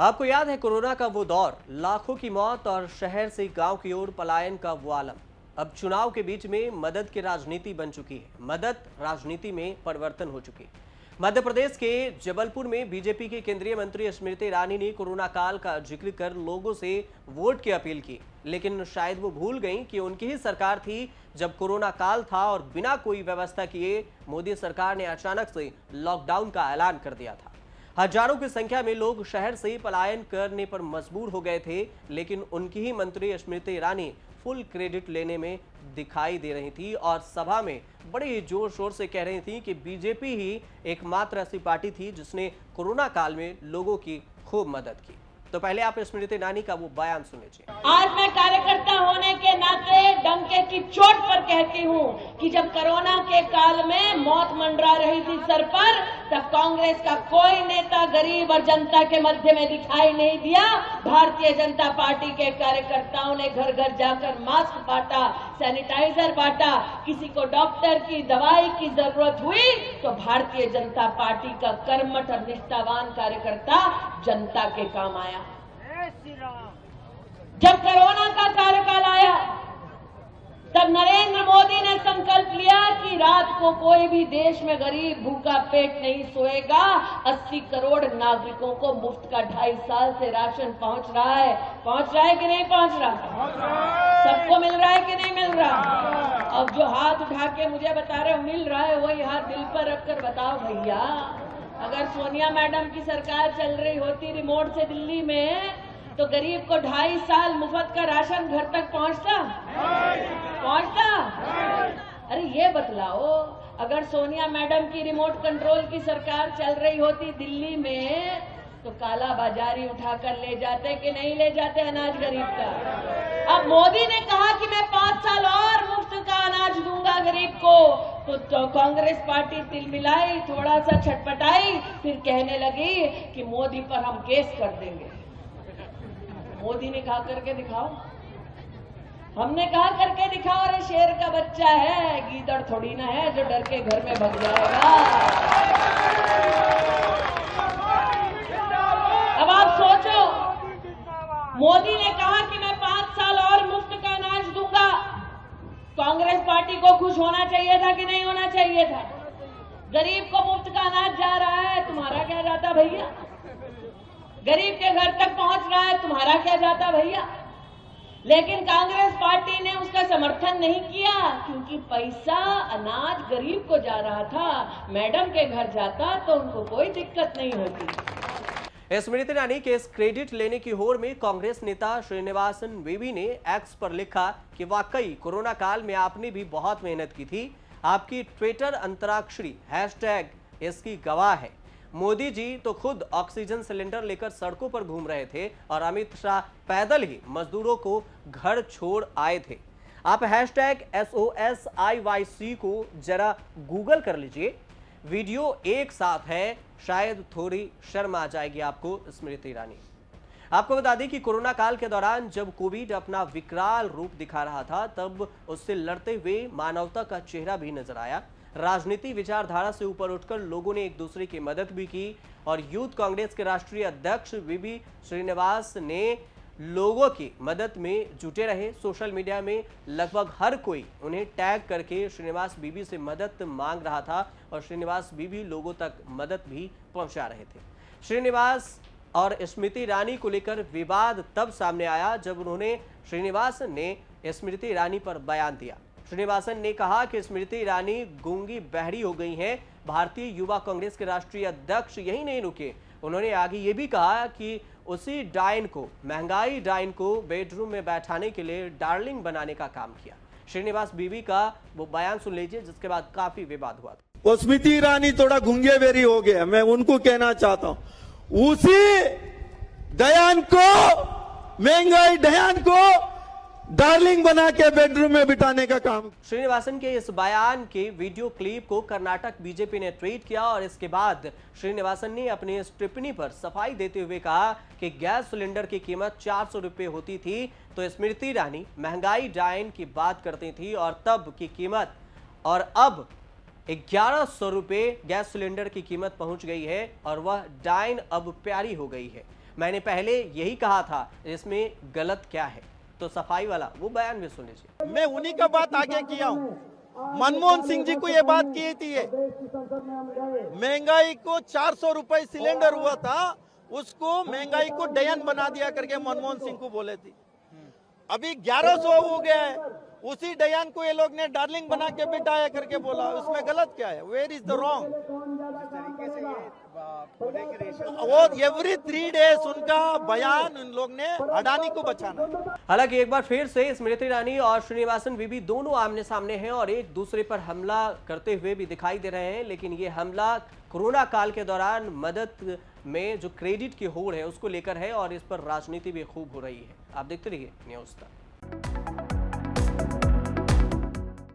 आपको याद है कोरोना का वो दौर, लाखों की मौत और शहर से गांव की ओर पलायन का वो आलम। अब चुनाव के बीच में मदद की राजनीति बन चुकी है। मदद राजनीति में परिवर्तन हो चुकी है। मध्य प्रदेश के जबलपुर में बीजेपी के केंद्रीय मंत्री स्मृति ईरानी ने कोरोना काल का जिक्र कर लोगों से वोट की अपील की, लेकिन शायद वो भूल गईं कि उनकी ही सरकार थी जब कोरोना काल था और बिना कोई व्यवस्था किए मोदी सरकार ने अचानक से लॉकडाउन का ऐलान कर दिया था। हजारों की संख्या में लोग शहर से पलायन करने पर मजबूर हो गए थे, लेकिन उनकी ही मंत्री स्मृति ईरानी फुल क्रेडिट लेने में दिखाई दे रही थी और सभा में बड़े जोर शोर से कह रही थी कि बीजेपी ही एकमात्र ऐसी पार्टी थी जिसने कोरोना काल में लोगों की खूब मदद की। तो पहले आप स्मृति ईरानी का वो बयान सुन लीजिए। आज मैं कार्यकर्ता होने के नाते डंके की चोट पर कहती हूँ कि जब कोरोना के काल में मौत मंडरा रही थी सर पर, तब कांग्रेस का कोई नेता गरीब और जनता के मध्य में दिखाई नहीं दिया। भारतीय जनता पार्टी के कार्यकर्ताओं ने घर घर जाकर मास्क बांटा, सैनिटाइजर बांटा। किसी को डॉक्टर की दवाई की जरूरत हुई तो भारतीय जनता पार्टी का कर्मठ और निष्ठावान कार्यकर्ता जनता के काम आया। जब कोरोना का कार्यकाल आया तब नरेंद्र मोदी ने संकल्प लिया कि रात को कोई भी देश में गरीब भूखा पेट नहीं सोएगा। 80 करोड़ नागरिकों को मुफ्त का 2.5 साल से राशन पहुंच रहा है कि नहीं पहुंच रहा? सबको मिल रहा है कि नहीं मिल रहा? अब जो हाथ उठा के मुझे बता रहे मिल रहा है, वही हाथ दिल पर रखकर बताओ भैया, अगर सोनिया मैडम की सरकार चल रही होती रिमोट से दिल्ली में, तो गरीब को 2.5 साल मुफ्त का राशन घर तक पहुंचता? अरे ये बतलाओ, अगर सोनिया मैडम की रिमोट कंट्रोल की सरकार चल रही होती दिल्ली में, तो काला बाजारी उठाकर ले जाते कि नहीं ले जाते अनाज गरीब का? अब मोदी ने कहा कि मैं 5 साल और मुफ्त का अनाज दूंगा गरीब को, तो कांग्रेस पार्टी तिलमिलाई, थोड़ा सा छटपटाई, फिर कहने लगी कि मोदी पर हम केस कर देंगे। मोदी ने कहा करके दिखाओ, हमने कहा करके दिखाओ। अरे शेर का बच्चा है, गीदड़ थोड़ी ना है जो डर के घर में भाग जाएगा। अब आप सोचो, मोदी ने कहा कि मैं 5 साल और मुफ्त का अनाज दूंगा। कांग्रेस पार्टी को खुश होना चाहिए था कि नहीं होना चाहिए था? गरीब को मुफ्त का अनाज जा रहा है, तुम्हारा क्या जाता भैया? गरीब के घर तक पहुंच रहा है, तुम्हारा क्या जाता भैया? लेकिन कांग्रेस पार्टी ने उसका समर्थन नहीं किया, क्योंकि पैसा अनाज गरीब को जा रहा था। मैडम के घर जाता तो उनको कोई दिक्कत नहीं होती। स्मृति ईरानी के इस क्रेडिट लेने की होड़ में कांग्रेस नेता श्रीनिवासन वेवी ने एक्स पर लिखा कि वाकई कोरोना काल में आपने भी बहुत मेहनत की थी। आपकी ट्विटर अंतराक्षरी हैशटैग इसकी गवाह है। मोदी जी तो खुद ऑक्सीजन सिलेंडर लेकर सड़कों पर घूम रहे थे और अमित शाह पैदल ही मजदूरों को घर छोड़ आए थे। आप हैशटैग SOSIYC को जरा गूगल कर लीजिए, वीडियो एक साथ है, शायद थोड़ी शर्म आ जाएगी आपको स्मृति ईरानी। आपको बता दें कि कोरोना काल के दौरान जब कोविड अपना विकराल रूप दिखा रहा था, तब उससे लड़ते हुए मानवता का चेहरा भी नजर आया। राजनीति विचारधारा से ऊपर उठकर लोगों ने एक दूसरे की मदद भी की और यूथ कांग्रेस के राष्ट्रीय अध्यक्ष वीवी श्रीनिवास ने लोगों की मदद में जुटे रहे। सोशल मीडिया में लगभग हर कोई उन्हें टैग करके श्रीनिवास बीबी से मदद मांग रहा था और श्रीनिवास बीबी लोगों तक मदद भी पहुंचा रहे थे। श्रीनिवास और स्मृति ईरानी को लेकर विवाद तब सामने आया जब श्रीनिवास ने स्मृति ईरानी पर बयान दिया। श्रीनिवासन ने कहा कि स्मृति ईरानी गूंगी बहरी हो गई हैं। भारतीय युवा कांग्रेस के राष्ट्रीय अध्यक्ष यही नहीं रुके, उन्होंने आगे ये भी कहा कि उसी डायन को, महंगाई डायन को बेडरूम में बैठाने के लिए डार्लिंग बनाने का काम किया। श्रीनिवास बीबी का वो बयान सुन लीजिए, जिसके बाद काफी विवाद हुआ। वो स्मृति ईरानी थोड़ा गूंगे बेरी हो गया, मैं उनको कहना चाहता हूं, उसी दयान को, महंगाई दयान को डार्लिंग बना के बेडरूम में बिठाने का काम। श्रीनिवासन के इस बयान के वीडियो क्लिप को कर्नाटक बीजेपी ने ट्वीट किया और इसके बाद श्रीनिवासन ने अपनी इस टिप्पणी पर सफाई देते हुए कहा कि गैस सिलेंडर की कीमत 400 रुपए होती थी तो स्मृति ईरानी महंगाई डायन की बात करती थी और तब की कीमत, और अब 1100 रुपए गैस सिलेंडर की कीमत पहुंच गई है और वह डायन अब प्यारी हो गई है। मैंने पहले यही कहा था, इसमें गलत क्या है? तो सफाई वाला वो बयान भी सुन लीजिए। मैं उन्हीं का बात आगे किया हूँ। मनमोहन सिंह जी को ये बात की थी, महंगाई को 400 रुपए सिलेंडर हुआ था, उसको महंगाई को डयन बना दिया करके मनमोहन सिंह को बोले थे। अभी 1100 हो गया है, उसी डयान को ये लोग ने डार्लिंग बना के बिठाया करके बोला। उसमें गलत क्या है? Where is the wrong? वो एवरी 3 डेज उनका बयान उन लोग ने अडानी को बचाना। हालांकि एक बार फिर से स्मृति ईरानी और श्रीनिवासन वीवी दोनों आमने सामने हैं और एक दूसरे पर हमला करते हुए भी दिखाई दे रहे हैं, लेकिन ये हमला कोरोना काल के दौरान मदद में जो क्रेडिट की होड़ है उसको लेकर है और इस पर राजनीति भी खूब हो रही है। आप देखते रहिए न्यूज़ तक।